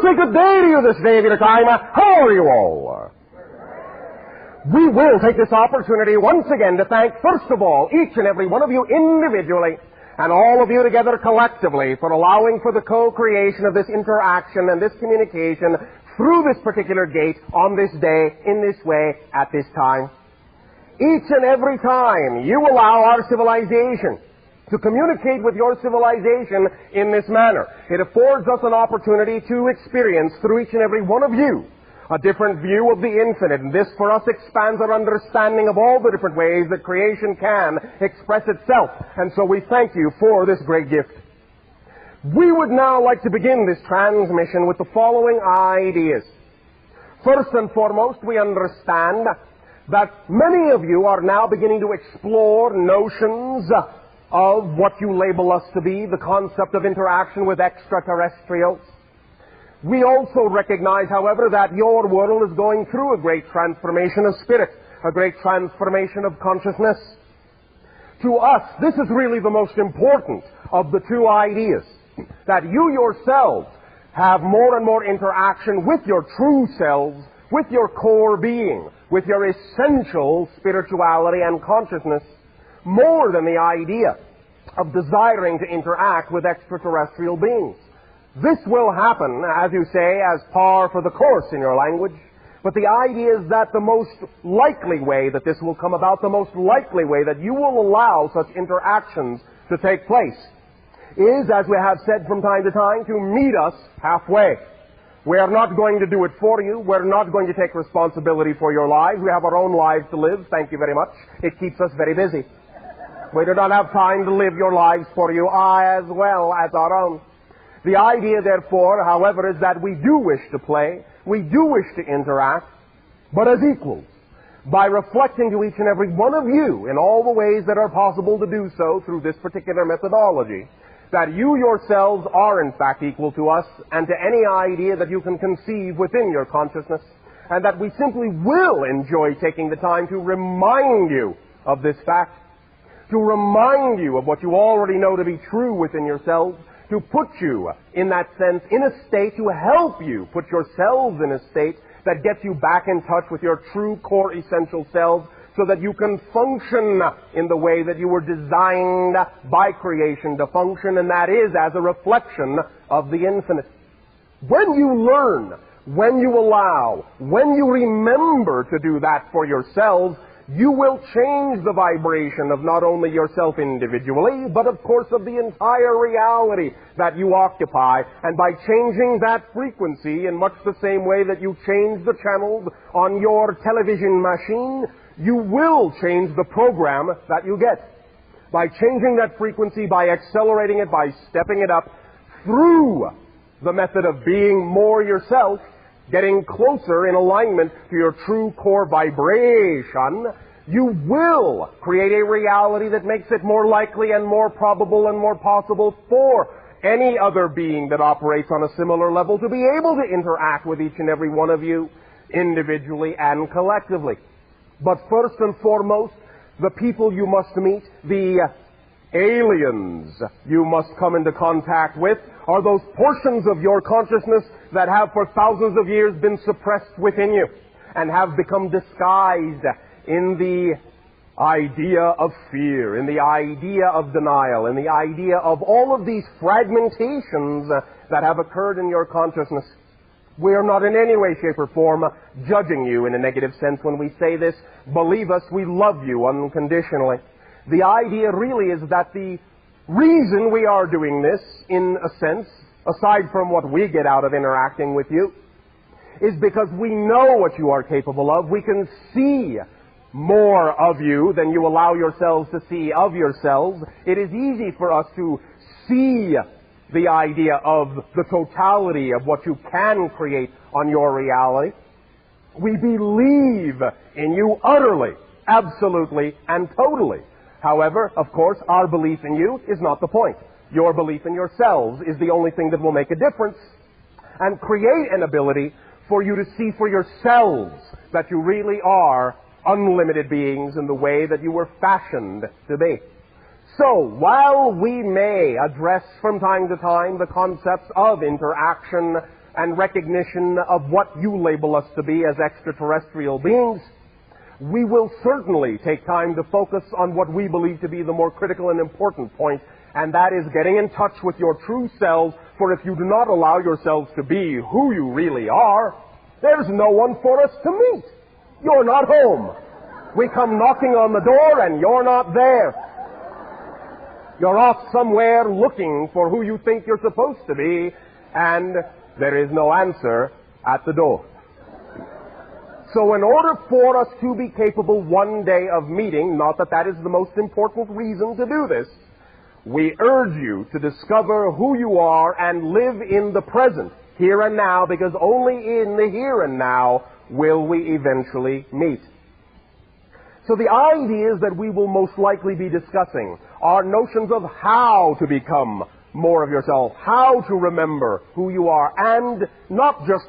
say good day to you this day of your time. How are you all? We will take this opportunity once again to thank, first of all, each and every one of you individually and all of you together collectively for allowing for the co-creation of this interaction and this communication through this particular gate on this day, in this way, at this time. Each and every time you allow our civilization to communicate with your civilization in this manner, it affords us an opportunity to experience through each and every one of you a different view of the infinite, and this for us expands our understanding of all the different ways that creation can express itself. And so we thank you for this great gift. We would now like to begin this transmission with the following ideas. First and foremost, we understand that many of you are now beginning to explore notions of what you label us to be, the concept of interaction with extraterrestrials. We also recognize, however, that your world is going through a great transformation of spirit, a great transformation of consciousness. To us, this is really the most important of the two ideas, that you yourselves have more and more interaction with your true selves, with your core being, with your essential spirituality and consciousness, more than the idea of desiring to interact with extraterrestrial beings. This will happen, as you say, as par for the course in your language, but the idea is that the most likely way that this will come about, the most likely way that you will allow such interactions to take place, is, as we have said from time to time, to meet us halfway. We are not going to do it for you. We're not going to take responsibility for your lives. We have our own lives to live. Thank you very much. It keeps us very busy. We do not have time to live your lives for you, as well as our own. The idea, therefore, however, is that we do wish to play, we do wish to interact, but as equals, by reflecting to each and every one of you in all the ways that are possible to do so through this particular methodology, that you yourselves are in fact equal to us and to any idea that you can conceive within your consciousness, and that we simply will enjoy taking the time to remind you of this fact, to remind you of what you already know to be true within yourselves, to put you, in that sense, in a state, to help you put yourselves in a state that gets you back in touch with your true core essential selves, so that you can function in the way that you were designed by creation to function, and that is as a reflection of the infinite. When you learn, when you allow, when you remember to do that for yourselves, you will change the vibration of not only yourself individually, but of course of the entire reality that you occupy. And by changing that frequency in much the same way that you change the channels on your television machine, you will change the program that you get. By changing that frequency, by accelerating it, by stepping it up through the method of being more yourself, getting closer in alignment to your true core vibration, you will create a reality that makes it more likely and more probable and more possible for any other being that operates on a similar level to be able to interact with each and every one of you individually and collectively. But first and foremost, the people you must meet, the aliens you must come into contact with, are those portions of your consciousness that have for thousands of years been suppressed within you and have become disguised in the idea of fear, in the idea of denial, in the idea of all of these fragmentations that have occurred in your consciousness. We are not in any way, shape, or form judging you in a negative sense when we say this. Believe us, we love you unconditionally. The idea really is that the reason we are doing this, in a sense, aside from what we get out of interacting with you, is because we know what you are capable of. We can see more of you than you allow yourselves to see of yourselves. It is easy for us to see the idea of the totality of what you can create on your reality. We believe in you utterly, absolutely, and totally. However, of course, our belief in you is not the point. Your belief in yourselves is the only thing that will make a difference and create an ability for you to see for yourselves that you really are unlimited beings in the way that you were fashioned to be. So, while we may address from time to time the concepts of interaction and recognition of what you label us to be as extraterrestrial beings, we will certainly take time to focus on what we believe to be the more critical and important point, and that is getting in touch with your true selves, for if you do not allow yourselves to be who you really are, there's no one for us to meet. You're not home. We come knocking on the door and you're not there. You're off somewhere looking for who you think you're supposed to be, and there is no answer at the door. So in order for us to be capable one day of meeting, not that that is the most important reason to do this, we urge you to discover who you are and live in the present, here and now, because only in the here and now will we eventually meet. So the ideas that we will most likely be discussing are notions of how to become more of yourself, how to remember who you are, and not just